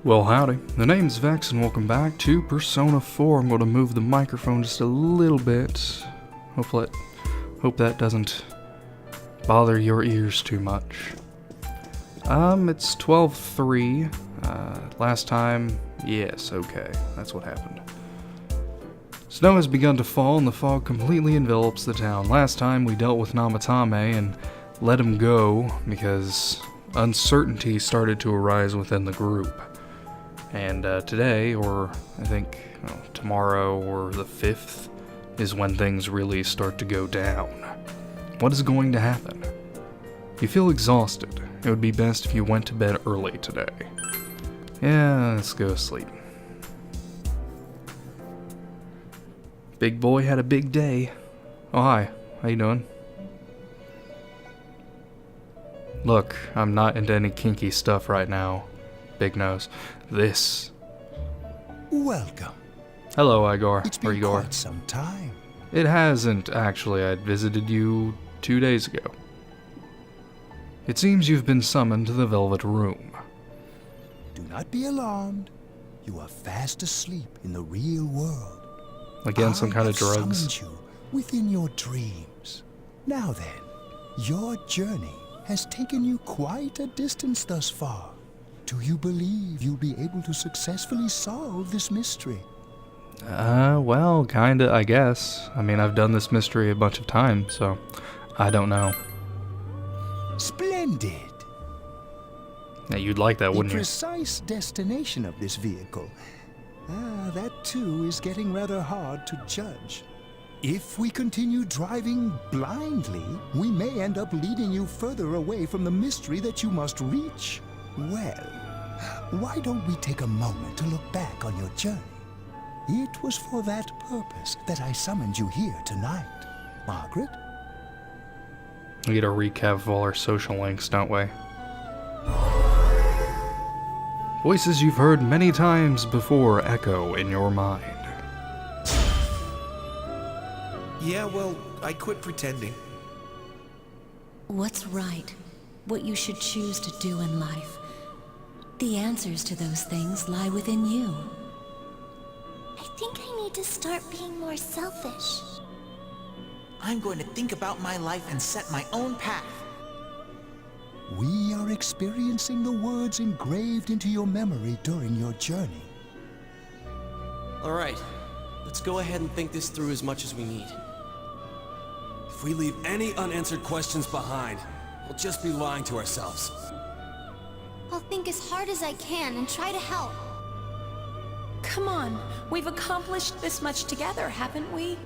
Well, howdy. The name's Vex, and welcome back to Persona 4. I'm going to move the microphone just a little bit. Hope that doesn't bother your ears too much. It's 12:03. Last time, yes, okay, that's what happened. Snow has begun to fall, and the fog completely envelops the town. Last time, we dealt with Namatame and let him go because uncertainty started to arise within the group. And today, or I think tomorrow or the 5th, is when things really start to go down. What is going to happen? You feel exhausted. It would be best if you went to bed early today. Yeah, let's go sleep. Big boy had a big day. Oh, hi. How you doing? Look, I'm not into any kinky stuff right now. Big nose. This. Welcome. Hello, Igor. It's Or been Igor. quite some time. It hasn't, actually. I visited you 2 days ago. It seems you've been summoned to the Velvet Room. Do not be alarmed. You are fast asleep in the real world. Again, some kind of I have drugs. summoned you within your dreams. Now then, your journey has taken you quite a distance thus far. Do you believe you'll be able to successfully solve this mystery? Well, kinda, I guess. I mean, I've done this mystery a bunch of times, so I don't know. Splendid! Now, you'd like that, The wouldn't you? precise destination of this vehicle, that too is getting rather hard to judge. If we continue driving blindly, we may end up leading you further away from the mystery that you must reach. Well, why don't we take a moment to look back on your journey? It was for that purpose that I summoned you here tonight. Margaret? We get a recap of all our social links, don't we? Voices you've heard many times before echo in your mind. Yeah, well, I quit pretending. What's right? What you should choose to do in life? The answers to those things lie within you. I think I need to start being more selfish. I'm going to think about my life and set my own path. We are experiencing the words engraved into your memory during your journey. Alright, let's go ahead and think this through as much as we need. If we leave any unanswered questions behind, we'll just be lying to ourselves. I'll think as hard as I can and try to help. Come on, we've accomplished this much together, haven't we?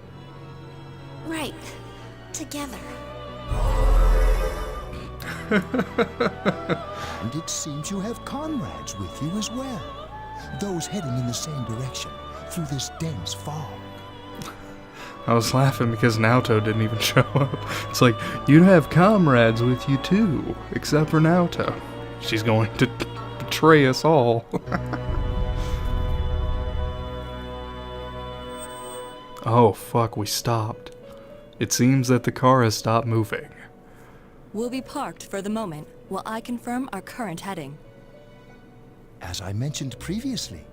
Right. Together. And it seems you have comrades with you as well. Those heading in the same direction through this dense fog. I was laughing because Naoto didn't even show up. It's like, you'd have comrades with you too, except for Naoto. She's going to betray us all. Oh fuck, we stopped. It seems that the car has stopped moving. We'll be parked for the moment while I confirm our current heading. As I mentioned previously,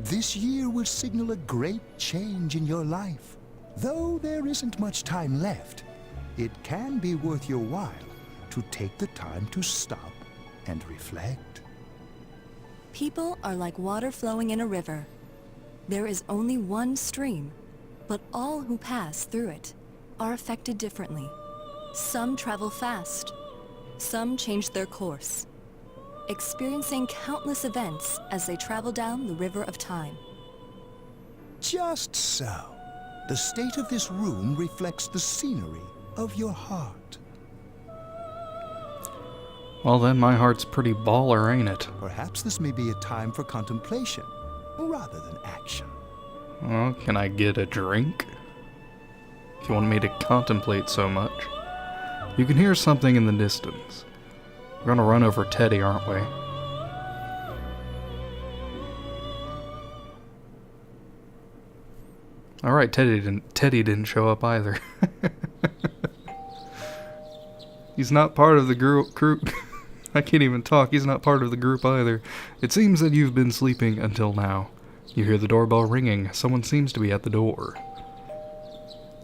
this year will signal a great change in your life. Though there isn't much time left, it can be worth your while to take the time to stop and reflect. People are like water flowing in a river. There is only one stream, but all who pass through it are affected differently. Some travel fast, some change their course, experiencing countless events as they travel down the river of time. Just so. The state of this room reflects the scenery of your heart. Well then, my heart's pretty baller, ain't it? Perhaps this may be a time for contemplation rather than action. Well, can I get a drink? If you want me to contemplate so much. You can hear something in the distance. We're gonna run over Teddy, aren't we? Alright, Teddy didn't show up either. He's not part of the crew. I can't even talk. He's not part of the group either. It seems that you've been sleeping until now. You hear the doorbell ringing. Someone seems to be at the door.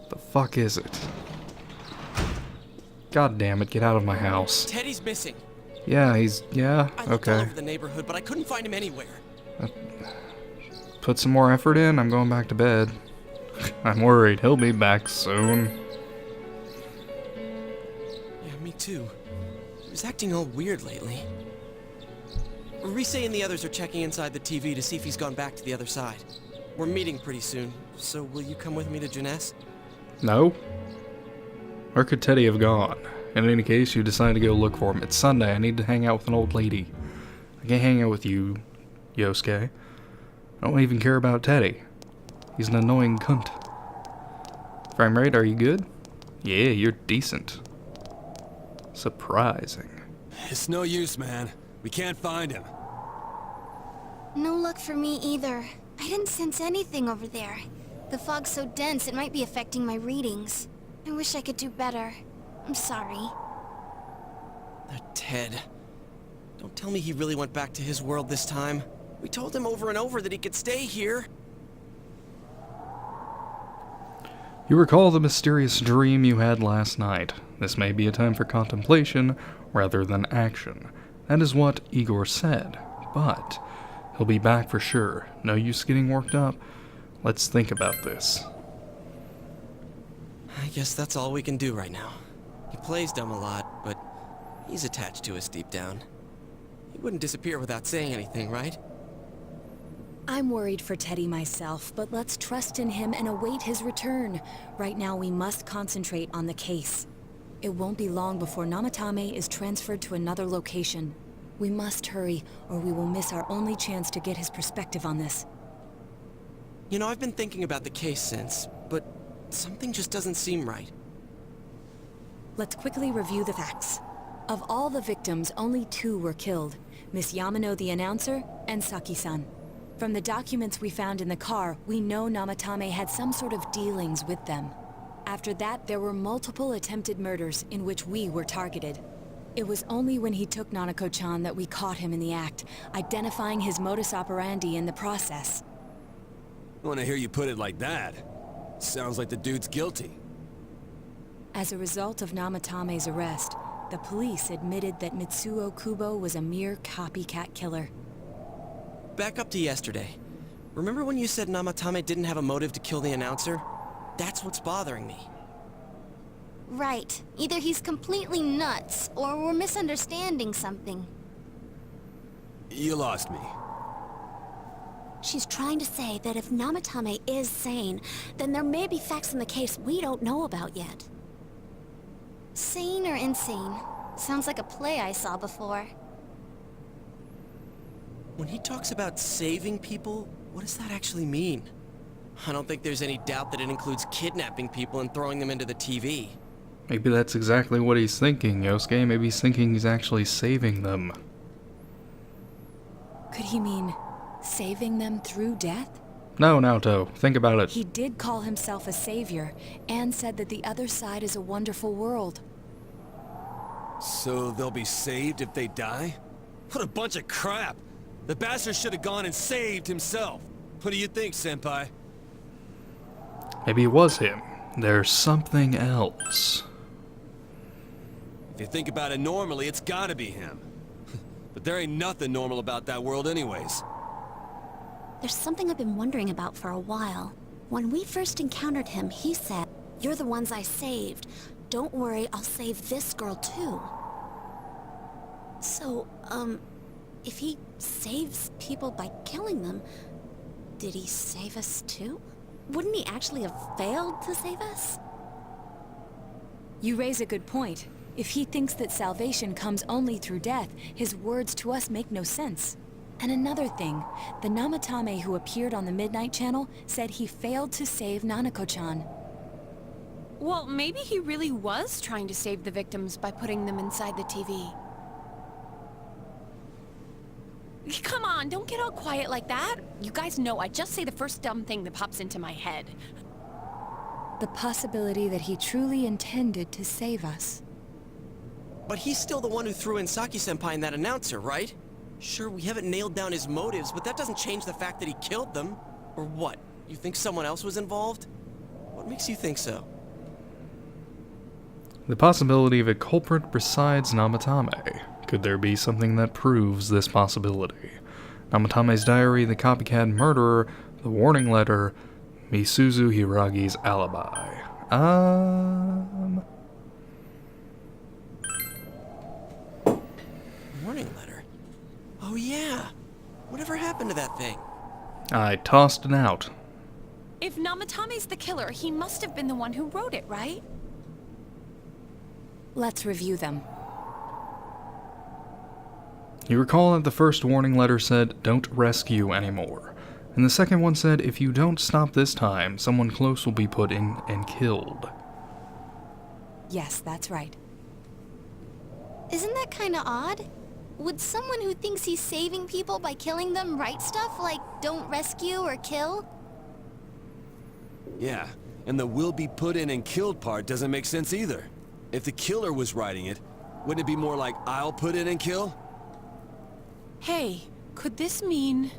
The fuck is it? God damn it, get out of my house. Teddy's missing. Yeah, I looked all okay. over the neighborhood, but I couldn't find him anywhere. Put some more effort in, I'm going back to bed. I'm worried, he'll be back soon. Yeah, me too. He was acting all weird lately. Reminisce and the others are checking inside the TV to see if he's gone back to the other side. We're meeting pretty soon, so will you come with me to Reminisce? No? Where could Teddy have gone? In any case, you decide to go look for him. It's Sunday, I need to hang out with an old lady. I can't hang out with you, Yosuke. I don't even care about Teddy. He's an annoying cunt. Frame rate, are you good? Yeah, you're decent. Surprising. It's no use, man. We can't find him. No luck for me either. I didn't sense anything over there. The fog's so dense it might be affecting my readings. I wish I could do better. I'm sorry. That Ted. Don't tell me he really went back to his world this time. We told him over and over that he could stay here. You recall the mysterious dream you had last night. This may be a time for contemplation rather than action. That is what Igor said, but he'll be back for sure. No use getting worked up. Let's think about this. I guess that's all we can do right now. He plays dumb a lot, but he's attached to us deep down. He wouldn't disappear without saying anything, right? I'm worried for Teddy myself, but let's trust in him and await his return. Right now we must concentrate on the case. It won't be long before Namatame is transferred to another location. We must hurry, or we will miss our only chance to get his perspective on this. You know, I've been thinking about the case since, but something just doesn't seem right. Let's quickly review the facts. Of all the victims, only 2 were killed. Miss Yamano the announcer, and Saki-san. From the documents we found in the car, we know Namatame had some sort of dealings with them. After that, there were multiple attempted murders in which we were targeted. It was only when he took Nanako-chan that we caught him in the act, identifying his modus operandi in the process. When I hear you put it like that, sounds like the dude's guilty. As a result of Namatame's arrest, the police admitted that Mitsuo Kubo was a mere copycat killer. Back up to yesterday. Remember when you said Namatame didn't have a motive to kill the announcer? That's what's bothering me. Right. Either he's completely nuts, or we're misunderstanding something. You lost me. She's trying to say that if Namatame is sane, then there may be facts in the case we don't know about yet. Sane or insane? Sounds like a play I saw before. When he talks about saving people, what does that actually mean? I don't think there's any doubt that it includes kidnapping people and throwing them into the TV. Maybe that's exactly what he's thinking, Yosuke. Maybe he's thinking he's actually saving them. Could he mean saving them through death? No, Naoto, think about it. He did call himself a savior, and said that the other side is a wonderful world. So they'll be saved if they die? What a bunch of crap! The bastard should have gone and saved himself. What do you think, Senpai? Maybe it was him. There's something else. If you think about it normally, it's gotta be him. But there ain't nothing normal about that world anyways. There's something I've been wondering about for a while. When we first encountered him, he said, "You're the ones I saved. Don't worry, I'll save this girl too." So, if he saves people by killing them, did he save us too? Wouldn't he actually have failed to save us? You raise a good point. If he thinks that salvation comes only through death, his words to us make no sense. And another thing, the Namatame who appeared on the Midnight Channel said he failed to save Nanako-chan. Well, maybe he really was trying to save the victims by putting them inside the TV. Come on, don't get all quiet like that. You guys know I just say the first dumb thing that pops into my head. The possibility that he truly intended to save us. But he's still the one who threw in Saki-senpai and that announcer, right? Sure, we haven't nailed down his motives, but that doesn't change the fact that he killed them. Or what? You think someone else was involved? What makes you think so? The possibility of a culprit besides Namatame. Could there be something that proves this possibility? Namatame's diary, the copycat murderer, the warning letter, Misuzu Hiragi's alibi. Warning letter? Oh yeah! Whatever happened to that thing? I tossed it out. If Namatame's the killer, he must have been the one who wrote it, right? Let's review them. You recall that the first warning letter said, "Don't rescue anymore." And the second one said, "If you don't stop this time, someone close will be put in and killed." Yes, that's right. Isn't that kinda odd? Would someone who thinks he's saving people by killing them write stuff like, don't rescue or kill? Yeah, and the will be put in and killed part doesn't make sense either. If the killer was writing it, wouldn't it be more like, I'll put in and kill? Hey, could this mean...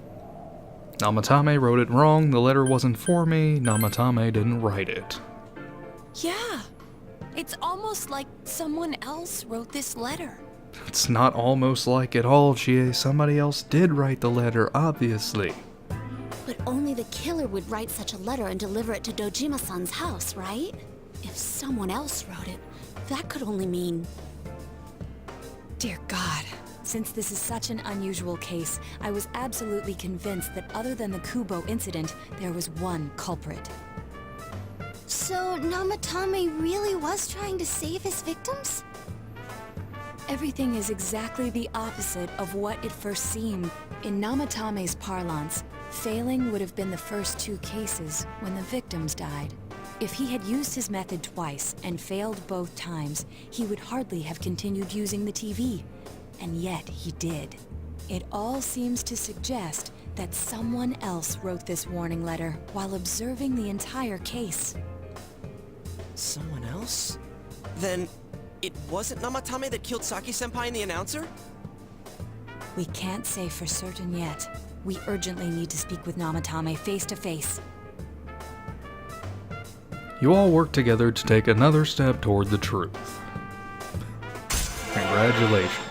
Namatame wrote it wrong, the letter wasn't for me, Namatame didn't write it. Yeah. It's almost like someone else wrote this letter. It's not almost like at all, Chie. Somebody else did write the letter, obviously. But only the killer would write such a letter and deliver it to Dojima-san's house, right? If someone else wrote it, that could only mean... Dear God. Since this is such an unusual case, I was absolutely convinced that other than the Kubo incident, there was one culprit. So, Namatame really was trying to save his victims? Everything is exactly the opposite of what it first seemed. In Namatame's parlance, failing would have been the first two cases when the victims died. If he had used his method twice and failed both times, he would hardly have continued using the TV. And yet he did. It all seems to suggest that someone else wrote this warning letter while observing the entire case. Someone else? Then, it wasn't Namatame that killed Saki-senpai and the announcer? We can't say for certain yet. We urgently need to speak with Namatame face to face. You all work together to take another step toward the truth. Congratulations.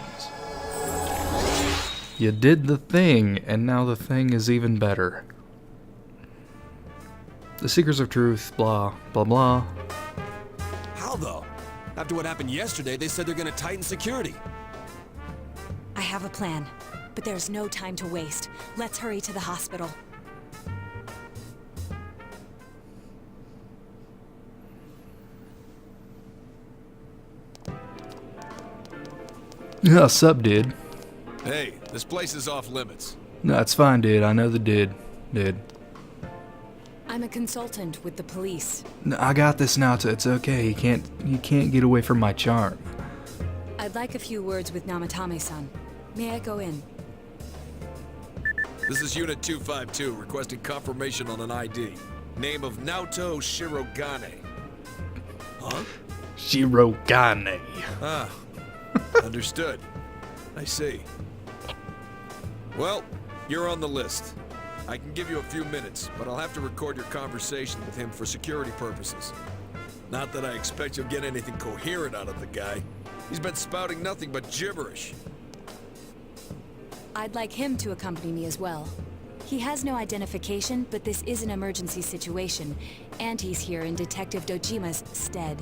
You did the thing, and now the thing is even better. The Seekers of Truth, blah, blah, blah. How though? After what happened yesterday, they said they're gonna tighten security. I have a plan, but there's no time to waste. Let's hurry to the hospital. Yeah, sup, dude? Hey, this place is off limits. No, it's fine, dude. I know the did. I'm a consultant with the police. No, I got this now, it's okay. You can't get away from my charm. I'd like a few words with Namatame-san. May I go in? This is Unit 252, requesting confirmation on an ID. Name of Naoto Shirogane. Huh? Shirogane. Ah, understood. I see. Well, you're on the list. I can give you a few minutes, but I'll have to record your conversation with him for security purposes. Not that I expect you'll get anything coherent out of the guy. He's been spouting nothing but gibberish. I'd like him to accompany me as well. He has no identification, but this is an emergency situation, and he's here in Detective Dojima's stead.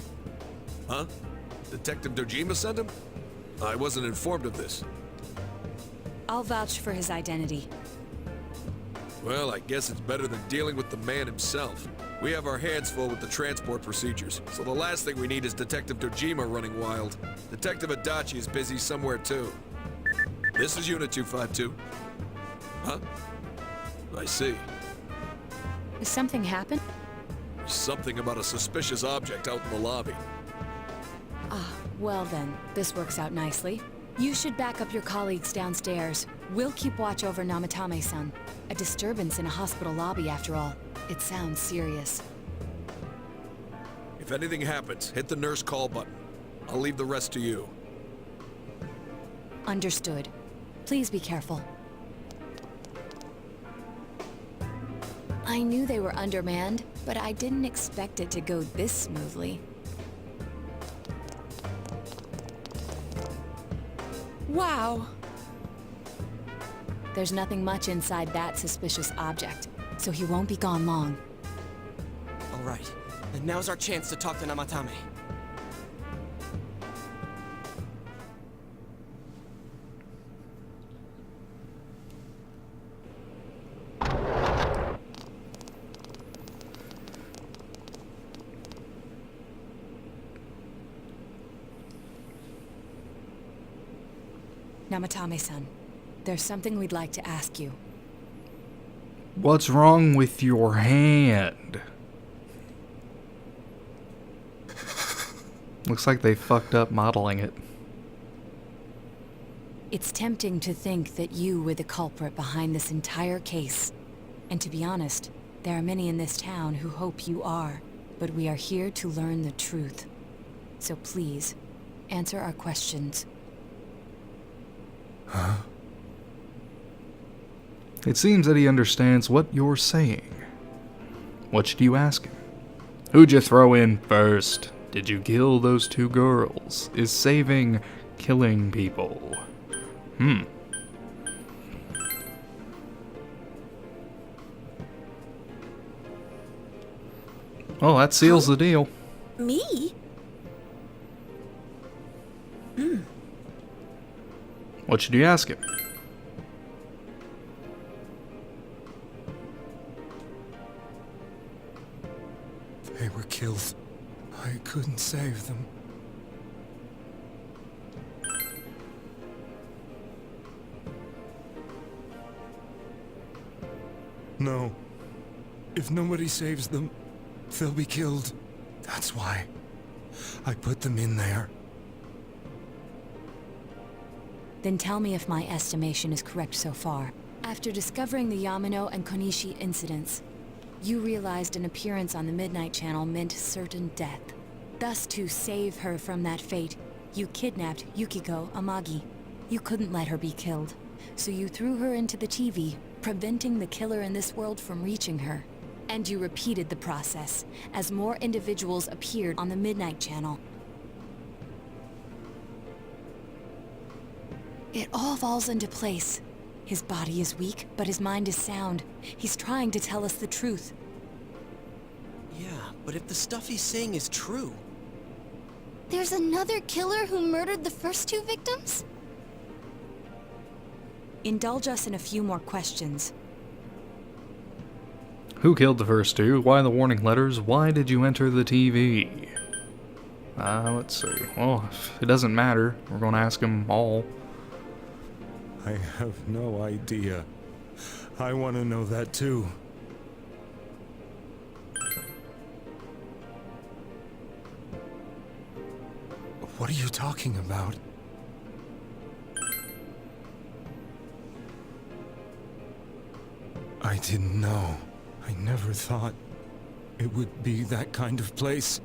Huh? Detective Dojima sent him? I wasn't informed of this. I'll vouch for his identity. Well, I guess it's better than dealing with the man himself. We have our hands full with the transport procedures, so the last thing we need is Detective Dojima running wild. Detective Adachi is busy somewhere too. This is Unit 252. Huh? I see. Has something happened? Something about a suspicious object out in the lobby. Ah, well then, this works out nicely. You should back up your colleagues downstairs. We'll keep watch over Namatame-san. A disturbance in a hospital lobby, after all. It sounds serious. If anything happens, hit the nurse call button. I'll leave the rest to you. Understood. Please be careful. I knew they were undermanned, but I didn't expect it to go this smoothly. Wow. There's nothing much inside that suspicious object, so he won't be gone long. All right, and now's our chance to talk to Namatame. Namatame-san, there's something we'd like to ask you. What's wrong with your hand? Looks like they fucked up modeling it. It's tempting to think that you were the culprit behind this entire case. And to be honest, there are many in this town who hope you are. But we are here to learn the truth. So please, answer our questions. Huh? It seems that he understands what you're saying. What should you ask him? Who'd you throw in first? Did you kill those two girls? Is saving killing people? Well, that seals the deal. Me? What should you ask him? They were killed. I couldn't save them. No. If nobody saves them, they'll be killed. That's why I put them in there. Then tell me if my estimation is correct so far. After discovering the Yamano and Konishi incidents, you realized an appearance on the Midnight Channel meant certain death. Thus, to save her from that fate, you kidnapped Yukiko Amagi. You couldn't let her be killed, so you threw her into the TV, preventing the killer in this world from reaching her. And you repeated the process, as more individuals appeared on the Midnight Channel. It all falls into place. His body is weak, but his mind is sound. He's trying to tell us the truth. Yeah, but if the stuff he's saying is true... There's another killer who murdered the first two victims? Indulge us in a few more questions. Who killed the first two? Why the warning letters? Why did you enter the TV? Let's see. Well, if it doesn't matter, we're going to ask them all. I have no idea. I want to know that too. What are you talking about? I didn't know. I never thought it would be that kind of place.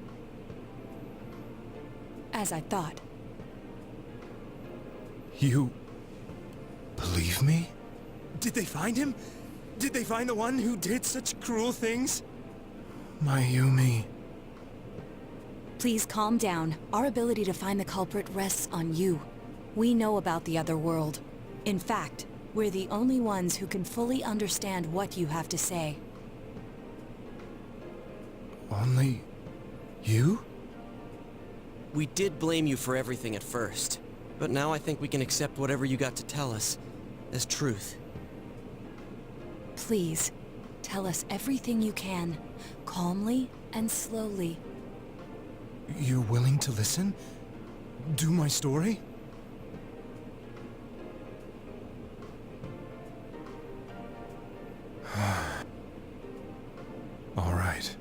As I thought. You... believe me? Did they find him? Did they find the one who did such cruel things? Mayumi. Please calm down. Our ability to find the culprit rests on you. We know about the other world. In fact, we're the only ones who can fully understand what you have to say. Only... you? We did blame you for everything at first, but now I think we can accept whatever you got to tell us as truth. Please, tell us everything you can, calmly and slowly. You willing to listen? Do my story? All right.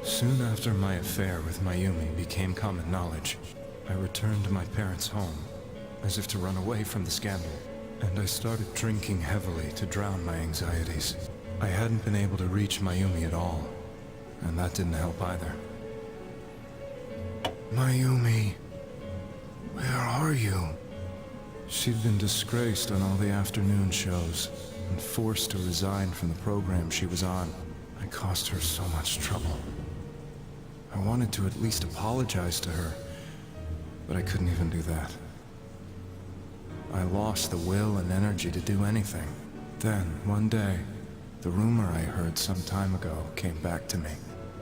Soon after my affair with Mayumi became common knowledge, I returned to my parents' home, as if to run away from the scandal, and I started drinking heavily to drown my anxieties. I hadn't been able to reach Mayumi at all, and that didn't help either. Mayumi, where are you? She'd been disgraced on all the afternoon shows, and forced to resign from the program she was on. I caused her so much trouble. I wanted to at least apologize to her, but I couldn't even do that. I lost the will and energy to do anything. Then, one day, the rumor I heard some time ago came back to me.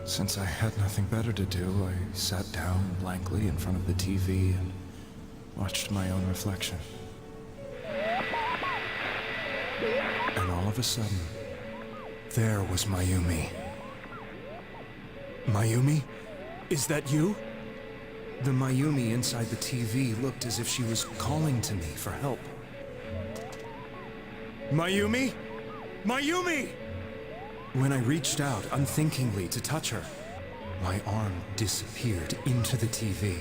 Since I had nothing better to do, I sat down blankly in front of the TV and watched my own reflection. And all of a sudden, there was Mayumi. Mayumi? Is that you? The Mayumi inside the TV looked as if she was calling to me for help. Mayumi? Mayumi! When I reached out unthinkingly to touch her, my arm disappeared into the TV,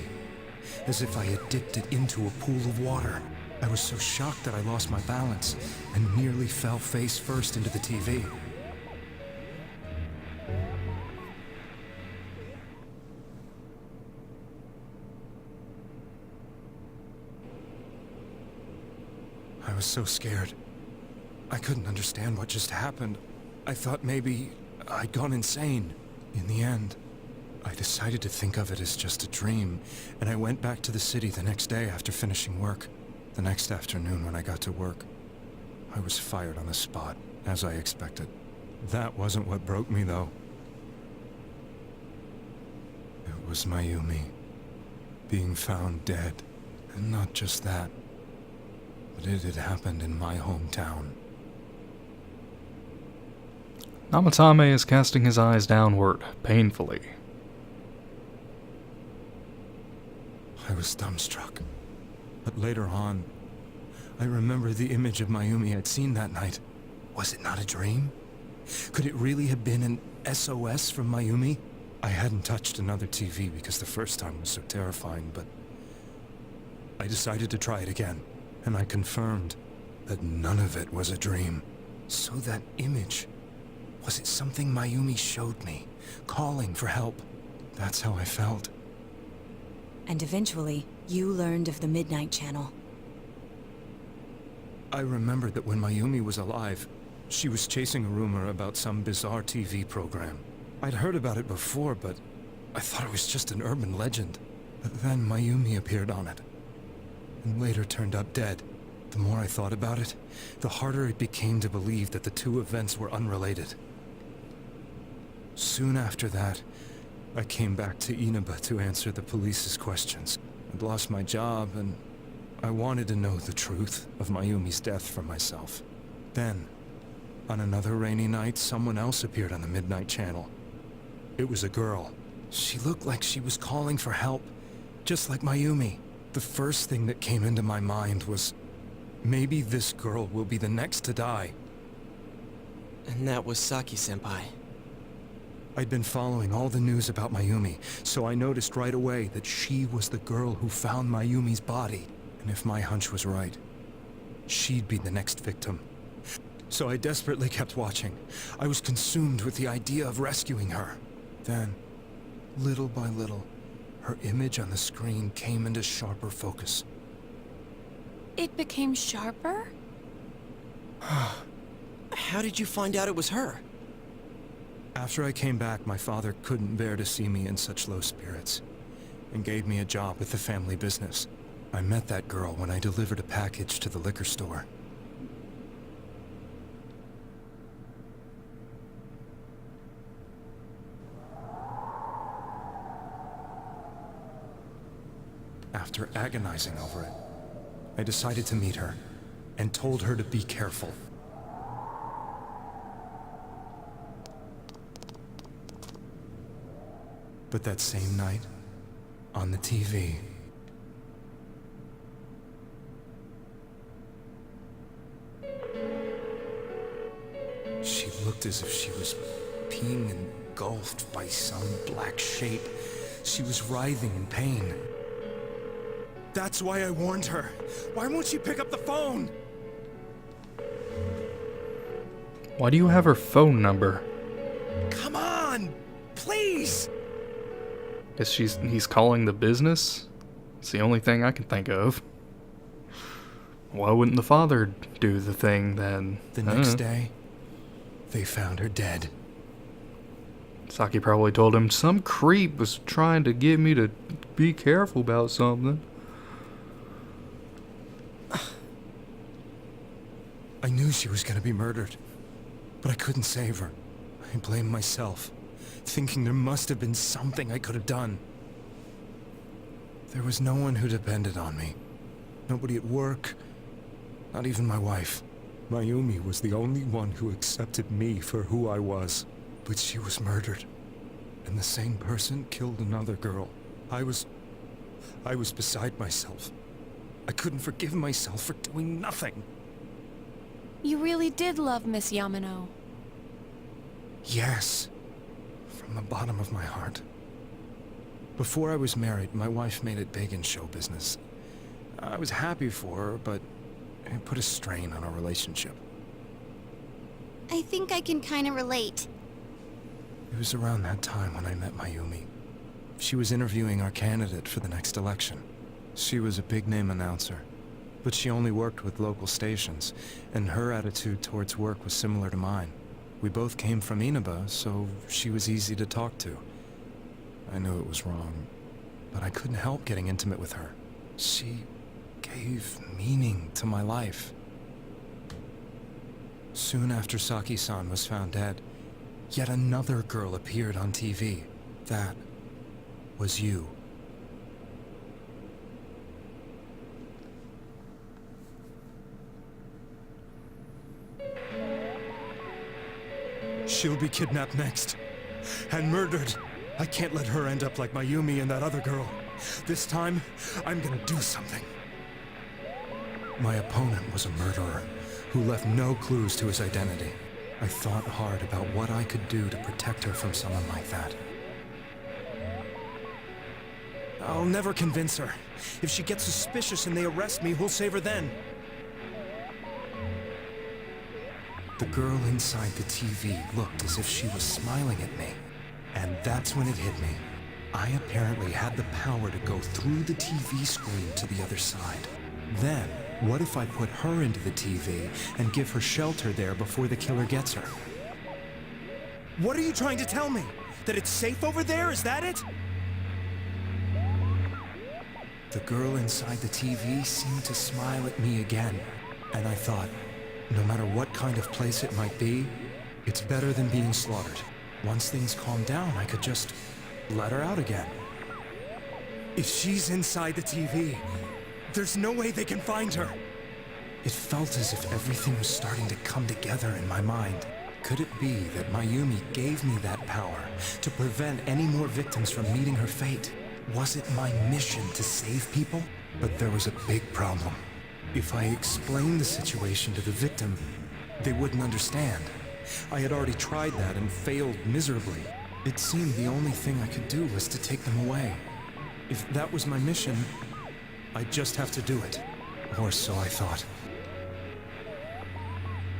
as if I had dipped it into a pool of water. I was so shocked that I lost my balance and nearly fell face first into the TV. I was so scared. I couldn't understand what just happened. I thought maybe I'd gone insane. In the end, I decided to think of it as just a dream, and I went back to the city the next day after finishing work. The next afternoon when I got to work, I was fired on the spot, as I expected. That wasn't what broke me, though. It was Mayumi being found dead. And not just that, but it had happened in my hometown. Namatame is casting his eyes downward, painfully. I was dumbstruck. But later on, I remember the image of Mayumi I'd seen that night. Was it not a dream? Could it really have been an SOS from Mayumi? I hadn't touched another TV because the first time was so terrifying, but I decided to try it again, and I confirmed that none of it was a dream. So that image, was it something Mayumi showed me, calling for help? That's how I felt. And eventually, you learned of the Midnight Channel. I remembered that when Mayumi was alive, she was chasing a rumor about some bizarre TV program. I'd heard about it before, but I thought it was just an urban legend. But then Mayumi appeared on it, and later turned up dead. The more I thought about it, the harder it became to believe that the two events were unrelated. Soon after that, I came back to Inaba to answer the police's questions. I'd lost my job, and I wanted to know the truth of Mayumi's death for myself. Then, on another rainy night, someone else appeared on the Midnight Channel. It was a girl. She looked like she was calling for help, just like Mayumi. The first thing that came into my mind was, maybe this girl will be the next to die. And that was Saki-senpai. I'd been following all the news about Mayumi, so I noticed right away that she was the girl who found Mayumi's body. And if my hunch was right, she'd be the next victim. So I desperately kept watching. I was consumed with the idea of rescuing her. Then, little by little, her image on the screen came into sharper focus. It became sharper? How did you find out it was her? After I came back, my father couldn't bear to see me in such low spirits, and gave me a job with the family business. I met that girl when I delivered a package to the liquor store. After agonizing over it, I decided to meet her, and told her to be careful. But that same night, on the TV, she looked as if she was being engulfed by some black shape. She was writhing in pain. That's why I warned her. Why won't she pick up the phone? Why do you have her phone number? Come on! Please! Guess he's calling the business? It's the only thing I can think of. Why wouldn't the father do the thing then? The next day, they found her dead. Saki probably told him some creep was trying to get me to be careful about something. I knew she was gonna be murdered, but I couldn't save her. I blamed myself, thinking there must have been something I could have done. There was no one who depended on me. Nobody at work, not even my wife. Mayumi was the only one who accepted me for who I was. But she was murdered, and the same person killed another girl. I was beside myself. I couldn't forgive myself for doing nothing. You really did love Miss Yamano. Yes, from the bottom of my heart. Before I was married, my wife made it big in show business. I was happy for her, but it put a strain on our relationship. I think I can kind of relate. It was around that time when I met Mayumi. She was interviewing our candidate for the next election. She was a big-name announcer, but she only worked with local stations, and her attitude towards work was similar to mine. We both came from Inaba, so she was easy to talk to. I knew it was wrong, but I couldn't help getting intimate with her. She gave meaning to my life. Soon after Saki-san was found dead, yet another girl appeared on TV. That was you. She'll be kidnapped next. And murdered. I can't let her end up like Mayumi and that other girl. This time, I'm gonna do something. My opponent was a murderer who left no clues to his identity. I thought hard about what I could do to protect her from someone like that. I'll never convince her. If she gets suspicious and they arrest me, we'll save her then. The girl inside the TV looked as if she was smiling at me. And that's when it hit me. I apparently had the power to go through the TV screen to the other side. Then, what if I put her into the TV and give her shelter there before the killer gets her? What are you trying to tell me? That it's safe over there? Is that it? The girl inside the TV seemed to smile at me again. And I thought, no matter what kind of place it might be, it's better than being slaughtered. Once things calm down, I could just let her out again. If she's inside the TV, there's no way they can find her. It felt as if everything was starting to come together in my mind. Could it be that Mayumi gave me that power to prevent any more victims from meeting her fate? Was it my mission to save people? But there was a big problem. If I explained the situation to the victim, they wouldn't understand. I had already tried that and failed miserably. It seemed the only thing I could do was to take them away. If that was my mission, I'd just have to do it. Or so I thought.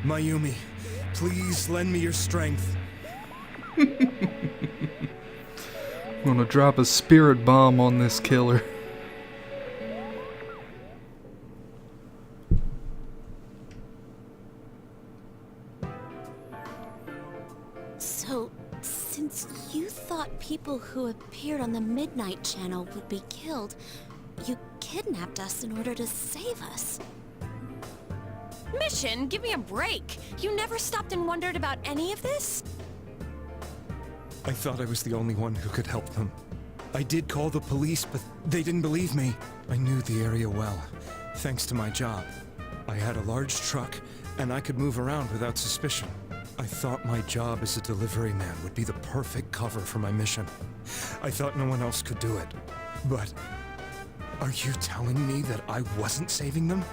Mayumi, please lend me your strength. I'm gonna drop a spirit bomb on this killer. So, since you thought people who appeared on the Midnight Channel would be killed, you kidnapped us in order to save us. Mission? Give me a break. You never stopped and wondered about any of this? I thought I was the only one who could help them. I did call the police, but they didn't believe me. I knew the area well, thanks to my job. I had a large truck, and I could move around without suspicion. I thought my job as a delivery man would be the perfect cover for my mission. I thought no one else could do it. But are you telling me that I wasn't saving them?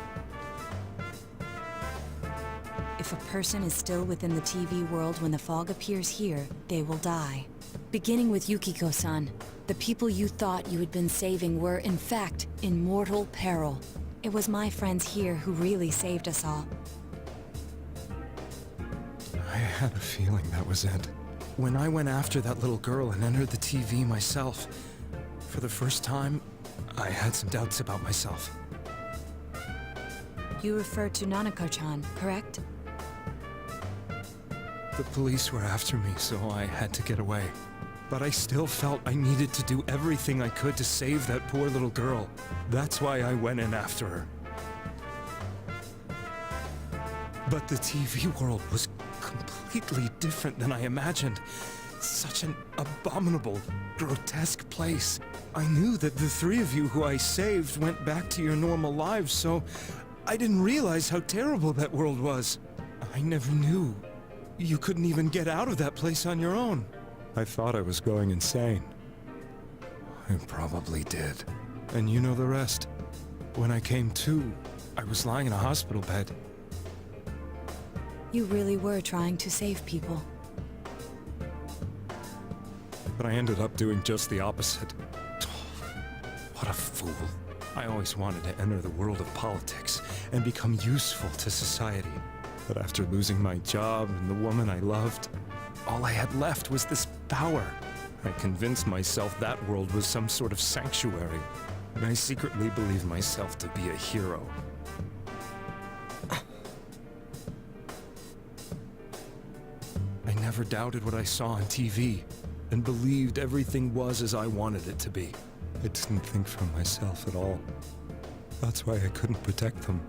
If a person is still within the TV world when the fog appears here, they will die. Beginning with Yukiko-san, the people you thought you had been saving were, in fact, in mortal peril. It was my friends here who really saved us all. I had a feeling that was it. When I went after that little girl and entered the TV myself, for the first time, I had some doubts about myself. You refer to Nanako-chan, correct? The police were after me, so I had to get away. But I still felt I needed to do everything I could to save that poor little girl. That's why I went in after her. But the TV world was completely different than I imagined. Such an abominable, grotesque place. I knew that the three of you who I saved went back to your normal lives, so I didn't realize how terrible that world was. I never knew. You couldn't even get out of that place on your own. I thought I was going insane. I probably did. And you know the rest. When I came to, I was lying in a hospital bed. You really were trying to save people. But I ended up doing just the opposite. What a fool. I always wanted to enter the world of politics and become useful to society. But after losing my job and the woman I loved, all I had left was this power. I convinced myself that world was some sort of sanctuary, and I secretly believed myself to be a hero. I never doubted what I saw on TV, and believed everything was as I wanted it to be. I didn't think for myself at all. That's why I couldn't protect them.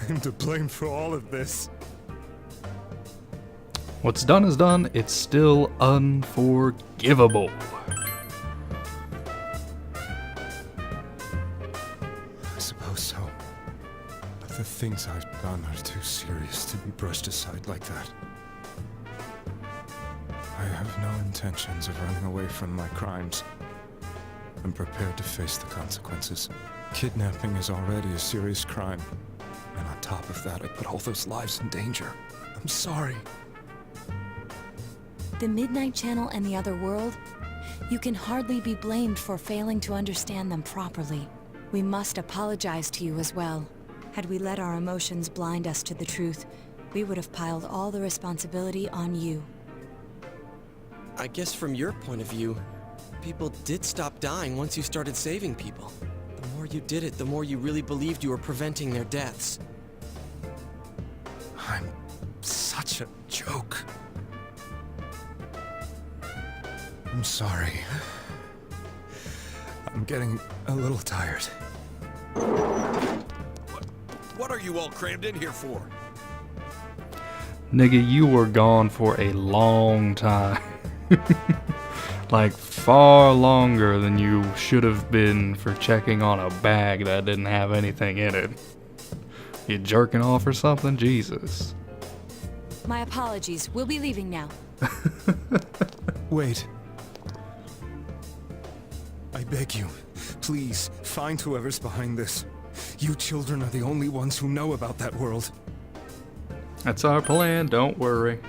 I'm to blame for all of this. What's done is done. It's still unforgivable. I suppose so. But the things I've done are too serious to be brushed aside like that. I have no intentions of running away from my crimes. I'm prepared to face the consequences. Kidnapping is already a serious crime. And on top of that, I put all those lives in danger. I'm sorry. The Midnight Channel and the other world? You can hardly be blamed for failing to understand them properly. We must apologize to you as well. Had we let our emotions blind us to the truth, we would have piled all the responsibility on you. I guess from your point of view, people did stop dying once you started saving people. The more you did it, the more you really believed you were preventing their deaths. I'm such a joke. I'm sorry. I'm getting a little tired. What are you all crammed in here for? Nigga, you were gone for a long time. Like, far longer than you should have been for checking on a bag that didn't have anything in it. You jerking off or something? Jesus. My apologies. We'll be leaving now. Wait. I beg you, please, find whoever's behind this. You children are the only ones who know about that world. That's our plan, don't worry.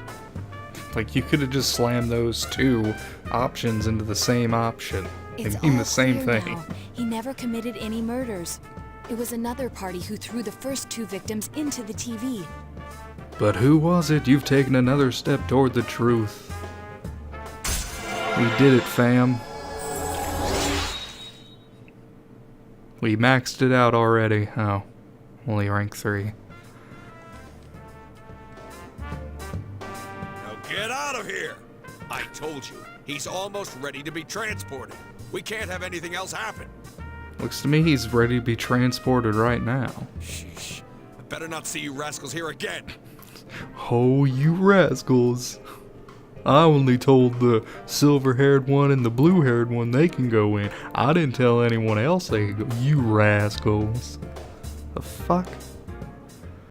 Like, you could have just slammed those two options into the same option. It's They mean all the same clear thing. now. He never committed any murders. It was another party who threw the first two victims into the TV. But who was it? You've taken another step toward the truth. We did it, fam. We maxed it out already. Oh, only rank 3. Now get out of here! I told you, he's almost ready to be transported. We can't have anything else happen. Looks to me he's ready to be transported right now. Sheesh. I better not see you rascals here again. Oh, you rascals. I only told the silver-haired one and the blue-haired one they can go in. I didn't tell anyone else they could go. You rascals. The fuck?